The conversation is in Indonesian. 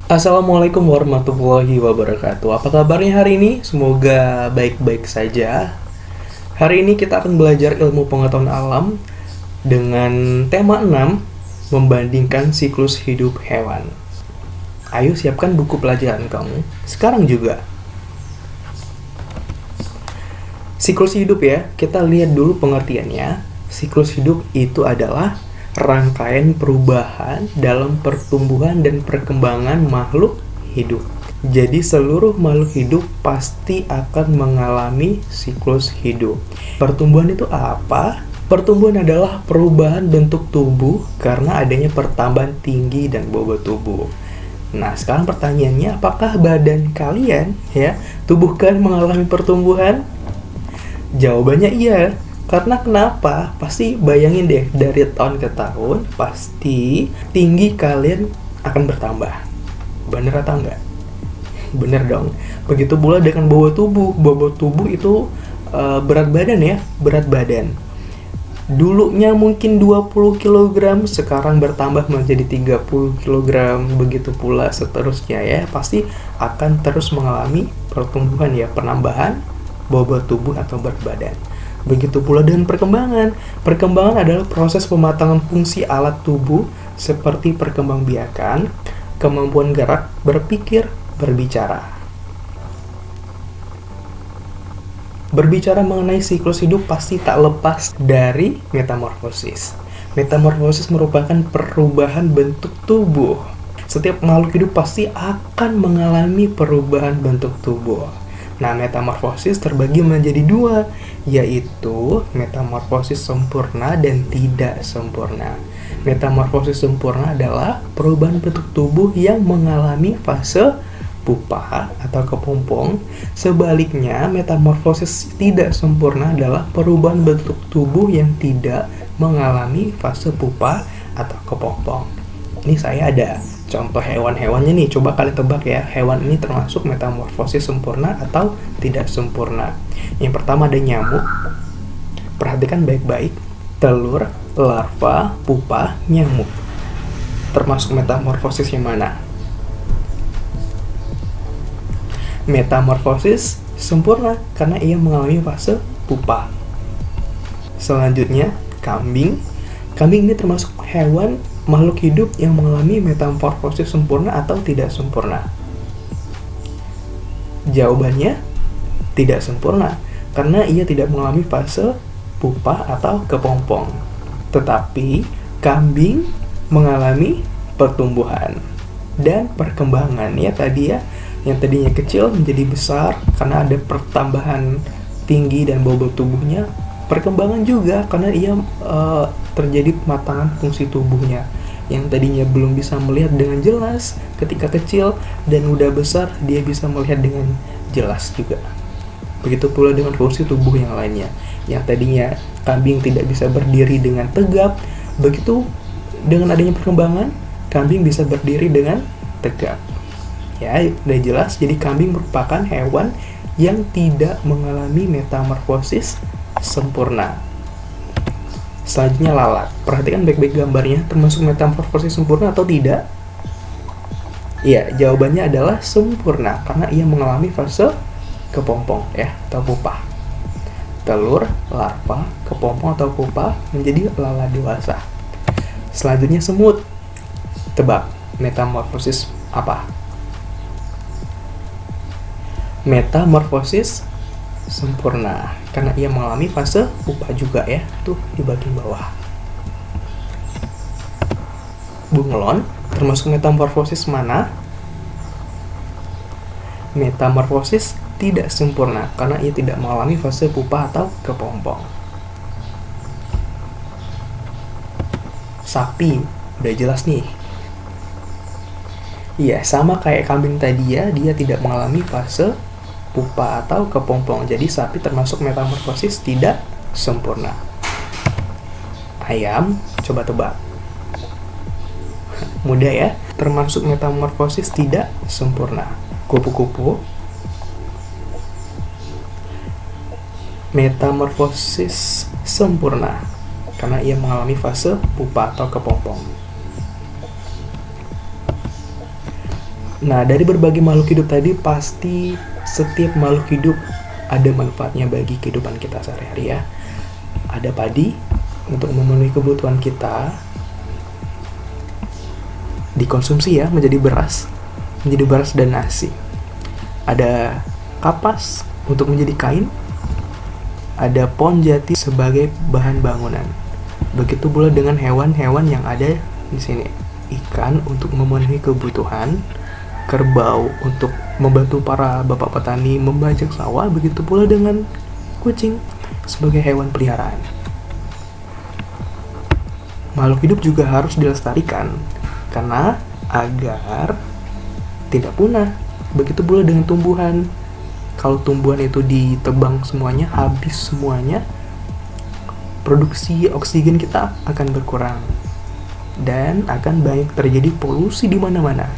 Assalamualaikum warahmatullahi wabarakatuh. Apa kabarnya hari ini? Semoga baik-baik saja. Hari ini kita akan belajar ilmu pengetahuan alam dengan tema 6, membandingkan siklus hidup hewan. Ayo siapkan buku pelajaran kamu sekarang juga. Siklus hidup ya, kita lihat dulu pengertiannya. Siklus hidup itu adalah rangkaian perubahan dalam pertumbuhan dan perkembangan makhluk hidup. Jadi seluruh makhluk hidup pasti akan mengalami siklus hidup. Pertumbuhan itu apa? Pertumbuhan adalah perubahan bentuk tubuh karena adanya pertambahan tinggi dan bobot tubuh. Nah, sekarang pertanyaannya, apakah badan kalian, tubuh kalian mengalami pertumbuhan? Jawabannya iya. Karena kenapa? Pasti bayangin deh, dari tahun ke tahun pasti tinggi kalian akan bertambah. Bener atau enggak? Bener dong. Begitu pula dengan bobot tubuh. Bobot tubuh itu berat badan ya, berat badan. Dulunya mungkin 20 kg, sekarang bertambah menjadi 30 kg, begitu pula seterusnya ya. Pasti akan terus mengalami pertumbuhan ya, penambahan bobot tubuh atau berat badan. Begitu pula dengan perkembangan. Perkembangan adalah proses pematangan fungsi alat tubuh seperti perkembangbiakan, kemampuan gerak, berpikir, berbicara. Berbicara mengenai siklus hidup pasti tak lepas dari metamorfosis. Metamorfosis merupakan perubahan bentuk tubuh. Setiap makhluk hidup pasti akan mengalami perubahan bentuk tubuh. Nah, metamorfosis terbagi menjadi dua, yaitu metamorfosis sempurna dan tidak sempurna. Metamorfosis sempurna adalah perubahan bentuk tubuh yang mengalami fase pupa atau kepompong. Sebaliknya, metamorfosis tidak sempurna adalah perubahan bentuk tubuh yang tidak mengalami fase pupa atau kepompong. Ini saya ada contoh hewan-hewannya nih, coba kalian tebak ya, hewan ini termasuk metamorfosis sempurna atau tidak sempurna. Yang pertama ada nyamuk. Perhatikan baik-baik. Telur, larva, pupa, nyamuk. Termasuk metamorfosis yang mana? Metamorfosis sempurna karena ia mengalami fase pupa. Selanjutnya, kambing. Kambing ini termasuk hewan makhluk hidup yang mengalami metamorfosis sempurna atau tidak sempurna. Jawabannya tidak sempurna karena ia tidak mengalami fase pupa atau kepompong. Tetapi kambing mengalami pertumbuhan dan perkembangan ya tadi ya, yang tadinya kecil menjadi besar karena ada pertambahan tinggi dan bobot tubuhnya. Perkembangan juga karena ia terjadi pematangan fungsi tubuhnya. Yang tadinya belum bisa melihat dengan jelas ketika kecil dan udah besar dia bisa melihat dengan jelas juga. Begitu pula dengan fungsi tubuh yang lainnya. Yang tadinya kambing tidak bisa berdiri dengan tegap, begitu dengan adanya perkembangan kambing bisa berdiri dengan tegap. Ya, udah jelas. Jadi kambing merupakan hewan yang tidak mengalami metamorfosis sempurna. Selanjutnya lalat. Perhatikan baik-baik gambarnya, termasuk metamorfosis sempurna atau tidak? Iya, jawabannya adalah sempurna karena ia mengalami fase kepompong ya atau pupa. Telur, larva, kepompong atau pupa menjadi lalat dewasa. Selanjutnya semut. Tebak, metamorfosis apa? Metamorfosis sempurna karena ia mengalami fase pupa juga ya, tuh di bagian bawah. Bunglon termasuk metamorfosis mana? Metamorfosis tidak sempurna karena ia tidak mengalami fase pupa atau kepompong. Sapi, udah jelas nih. Iya, sama kayak kambing tadi ya, dia tidak mengalami fase pupa atau kepompong. Jadi sapi termasuk metamorfosis tidak sempurna. Ayam, coba tebak. Mudah ya, termasuk metamorfosis tidak sempurna. Kupu-kupu, metamorfosis sempurna karena ia mengalami fase pupa atau kepompong. Nah, dari berbagai makhluk hidup tadi, pasti setiap makhluk hidup ada manfaatnya bagi kehidupan kita sehari-hari ya. Ada padi untuk memenuhi kebutuhan kita, dikonsumsi ya menjadi beras dan nasi. Ada kapas untuk menjadi kain, ada pohon jati sebagai bahan bangunan. Begitu pula dengan hewan-hewan yang ada di sini. Ikan untuk memenuhi kebutuhan, kerbau untuk membantu para bapak petani membajak sawah, begitu pula dengan kucing sebagai hewan peliharaan. Makhluk hidup juga harus dilestarikan karena agar tidak punah. Begitu pula dengan tumbuhan. Kalau tumbuhan itu ditebang semuanya, habis semuanya, produksi oksigen kita akan berkurang dan akan banyak terjadi polusi di mana-mana.